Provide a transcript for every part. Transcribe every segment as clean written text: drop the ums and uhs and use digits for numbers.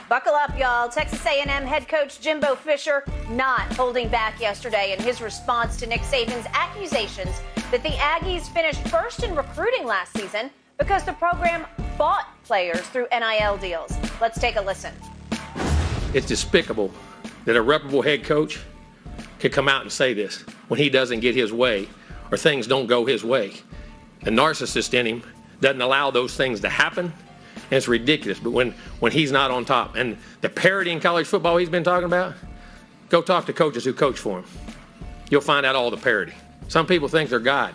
Buckle up, y'all. Texas A&M head coach Jimbo Fisher not holding back yesterday in his response to Nick Saban's accusations that the Aggies finished first in recruiting last season because the program bought players through NIL deals. Let's take a listen. It's despicable that a reputable head coach could come out and say this when he doesn't get his way or things don't go his way. The narcissist in him doesn't allow those things to happen. And it's ridiculous, but when he's not on top, and the parity in college football he's been talking about, go talk to coaches who coach for him. You'll find out all the parity. Some people think they're God.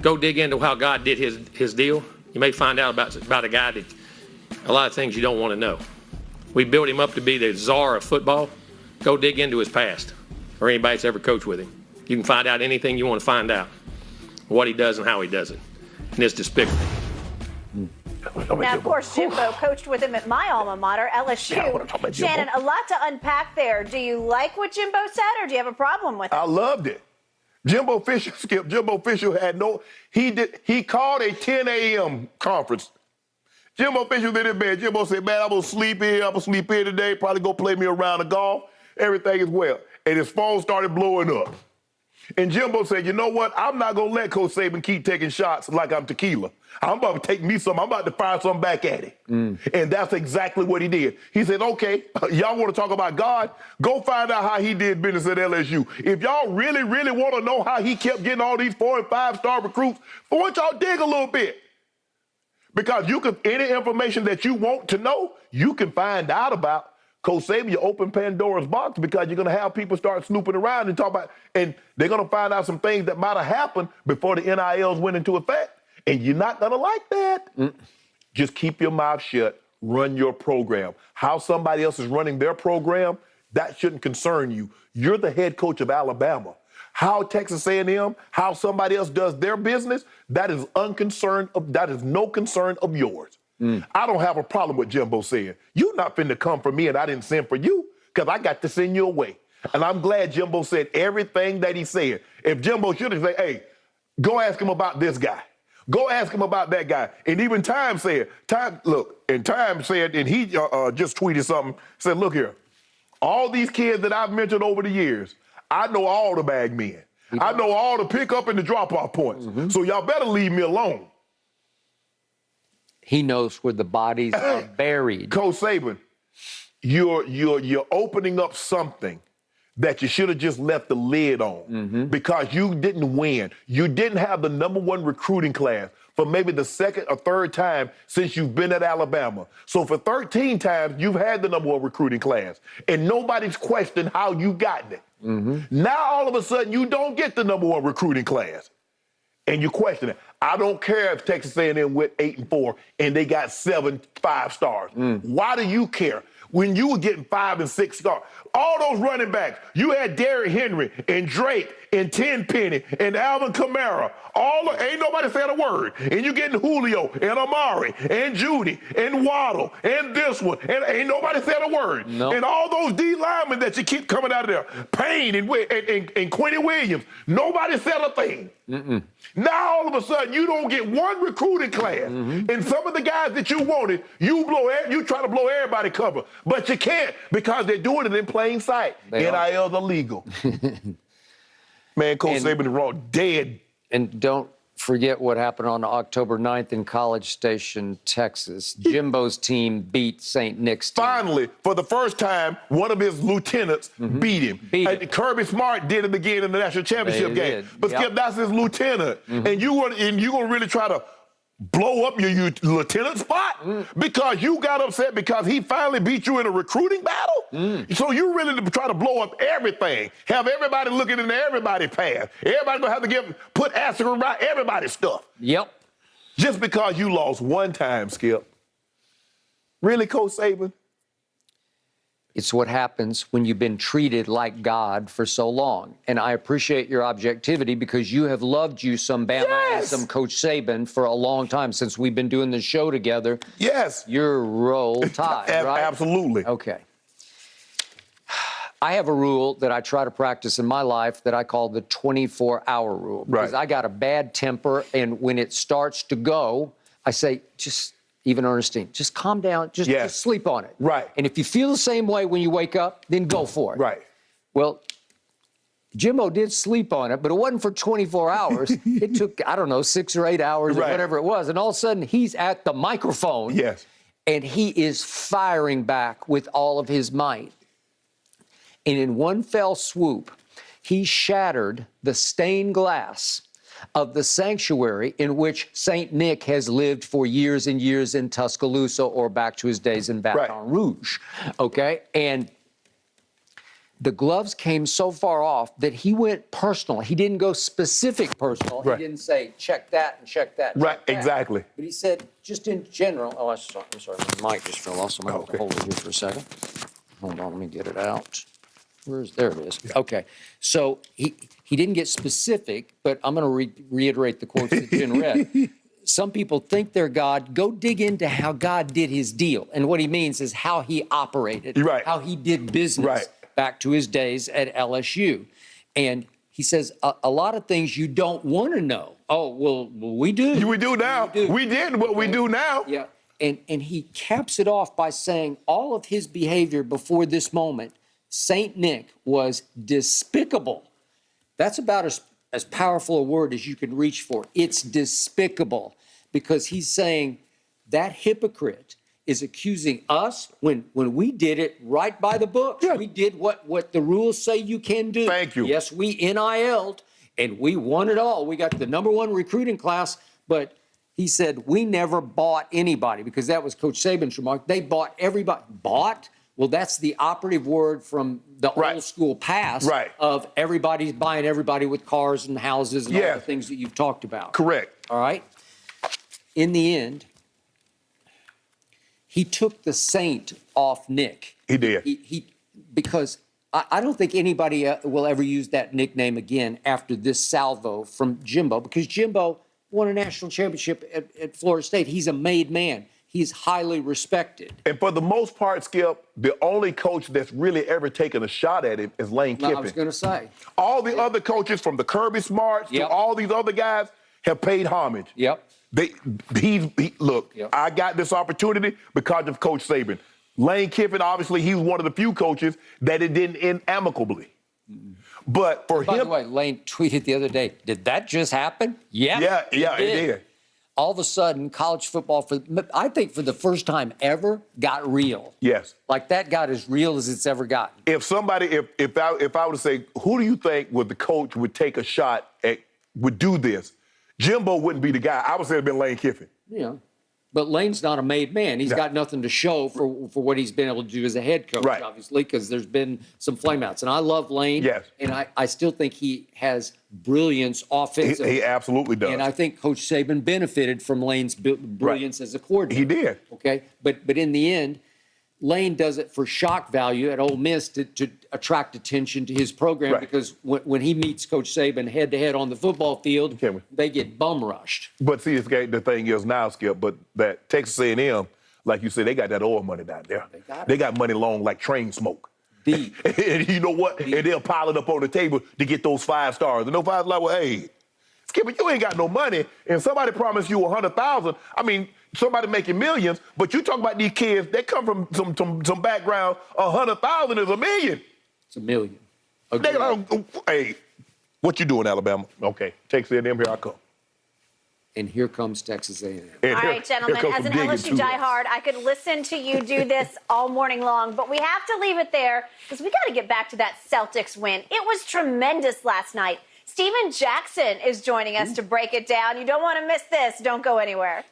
Go dig into how God did his deal. You may find out about a guy that a lot of things you don't want to know. We built him up to be the czar of football. Go dig into his past, or anybody that's ever coached with him. You can find out anything you want to find out, what he does and how he does it. And it's despicable. Now, of course, Jimbo coached with him at my alma mater, LSU. Shannon, a lot to unpack there. Do you like what Jimbo said, or do you have a problem with it? I loved it. Jimbo Fisher, Skip, Jimbo Fisher had he called a 10 a.m. conference. Jimbo Fisher was in his bed. Jimbo said, man, I'm going to sleep here today, probably go play me around the golf. Everything is well. And his phone started blowing up. And Jimbo said, you know what? I'm not going to let Coach Saban keep taking shots like I'm tequila. I'm about to take me some. I'm about to fire something back at him. And that's exactly what he did. He said, okay, y'all want to talk about God? Go find out how he did business at LSU. If y'all really, really want to know how he kept getting all these 4- and 5-star recruits, why don't y'all dig a little bit? Because any information that you want to know, you can find out about. Coach Saban, you open Pandora's box because you're going to have people start snooping around and talk about, and they're going to find out some things that might have happened before the NILs went into effect. And you're not going to like that. Just keep your mouth shut. Run your program. How somebody else is running their program, that shouldn't concern you. You're the head coach of Alabama. How Texas A&M, how somebody else does their business, that is that is no concern of yours. I don't have a problem with Jimbo saying, you're not finna come for me and I didn't send for you because I got to send you away. And I'm glad Jimbo said everything that he said. If Jimbo should have said, hey, go ask him about this guy. Go ask him about that guy. And even Time said, and he just tweeted something, said, look here, all these kids that I've mentioned over the years, I know all the bag men. I know all the pick up and the drop off points. So y'all better leave me alone. He knows where the bodies are buried. Coach Saban, you're opening up something that you should have just left the lid on because you didn't win. You didn't have the #1 recruiting class for maybe the second or third time since you've been at Alabama. So for 13 times, you've had the #1 recruiting class, and nobody's questioned how you gotten it. Now, all of a sudden, you don't get the #1 recruiting class, and you question it. I don't care if Texas A&M went 8-4 and they got 7 5-stars. Why do you care? When you were getting 5 and 6 stars, all those running backs, you had Derrick Henry and Drake and Tenpenny and Alvin Kamara. Ain't nobody said a word. And you getting Julio and Amari and Judy and Waddle and this one, and ain't nobody said a word. Nope. And all those D linemen that you keep coming out of there, Payne and Quincy Williams, nobody said a thing. Now all of a sudden you don't get one recruiting class, and some of the guys that you wanted, you try to blow everybody cover, but you can't because they're doing it in plain sight. NIL's illegal. Man, Coach Saban is wrong, dead. And don't forget what happened on October 9th in College Station, Texas. Jimbo's team beat St. Nick's team. Finally, for the first time, one of his lieutenants beat him. Kirby Smart did it again in the national championship game. But Skip, that's his lieutenant. And you going to really try to blow up your lieutenant spot because you got upset because he finally beat you in a recruiting battle? So you really try to blow up everything, have everybody looking into everybody's path. Everybody's going to have to put asterisk around everybody's stuff. Yep. Just because you lost one time, Skip. Really, Coach Saban? It's what happens when you've been treated like God for so long. And I appreciate your objectivity because you have loved you some Bama and some Coach Saban for a long time since we've been doing this show together. Yes. You're Roll Tide, right? Absolutely. Okay. I have a rule that I try to practice in my life that I call the 24-hour rule. Because I got a bad temper, and when it starts to go, I say, just even Ernestine, just calm down, just sleep on it. Right. And if you feel the same way when you wake up, then go for it. Right. Well, Jimbo did sleep on it, but it wasn't for 24 hours. It took, I don't know, 6 or 8 hours or whatever it was. And all of a sudden, he's at the microphone. Yes. And he is firing back with all of his might. And in one fell swoop, he shattered the stained glass of the sanctuary in which St. Nick has lived for years and years in Tuscaloosa or back to his days in Baton Rouge, okay? And the gloves came so far off that he went personal. He didn't go specific personal. He didn't say, check that and check that. Right, exactly. But he said, just in general, oh, I'm sorry, my mic just fell off, so I'm going to hold it here for a second. Hold on, let me get it out. There it is. Okay. So he didn't get specific, but I'm going to reiterate the quotes that Jen read. Some people think they're God. Go dig into how God did his deal. And what he means is how he operated, how he did business back to his days at LSU. And he says a lot of things you don't want to know. Oh, well, we do. We do now. We did what we do now. Yeah. And he caps it off by saying all of his behavior before this moment, St. Nick was despicable. That's about as powerful a word as you can reach for. It's despicable because he's saying that hypocrite is accusing us when we did it right by the books. Yeah. We did what the rules say you can do. Thank you. Yes, we NIL'd and we won it all. We got the #1 recruiting class, but he said we never bought anybody because that was Coach Saban's remark. They bought everybody. Bought? Well, that's the operative word from the old school past of everybody's buying everybody with cars and houses and all the things that you've talked about. Correct. All right? In the end, he took the saint off Nick. He did. Because I don't think anybody will ever use that nickname again after this salvo from Jimbo because Jimbo won a national championship at Florida State. He's a made man. He's highly respected. And for the most part, Skip, the only coach that's really ever taken a shot at him is Lane Kiffin. I was going to say. All the other coaches, from the Kirby Smarts to all these other guys, have paid homage. Look, I got this opportunity because of Coach Saban. Lane Kiffin, obviously, he's one of the few coaches that it didn't end amicably. But for him... By the way, Lane tweeted the other day, did that just happen? Yeah, it did. All of a sudden, college football, I think for the first time ever, got real. Yes. Like that got as real as it's ever gotten. If I were to say, who do you think the coach would take a shot at, would do this? Jimbo wouldn't be the guy. I would say it'd been Lane Kiffin. Yeah. But Lane's not a made man. He's got nothing to show for what he's been able to do as a head coach, obviously, because there's been some flameouts. And I love Lane. Yes. And I still think he has brilliance offensively. He absolutely does. And I think Coach Saban benefited from Lane's brilliance as a coordinator. He did. Okay. But in the end, Lane does it for shock value at Ole Miss to attract attention to his program because when he meets Coach Saban head-to-head on the football field, they get bum rushed. But see, the thing is now, Skip, but that Texas A&M, like you said, they got that oil money down there. They got money long like train smoke. And you know what? And they'll pile it up on the table to get those 5 stars. And those 5 stars like, well, hey, Skip, you ain't got no money, and somebody promised you $100,000. I mean, somebody making millions, but you talk about these kids, they come from some background, 100,000 is $1 million. It's $1 million. Hey, what you doing, Alabama? Okay, Texas A&M, here I come. And here comes Texas A&M. All right, gentlemen, as an LSU diehard, I could listen to you do this all morning long, but we have to leave it there because we got to get back to that Celtics win. It was tremendous last night. Steven Jackson is joining us to break it down. You don't want to miss this. Don't go anywhere.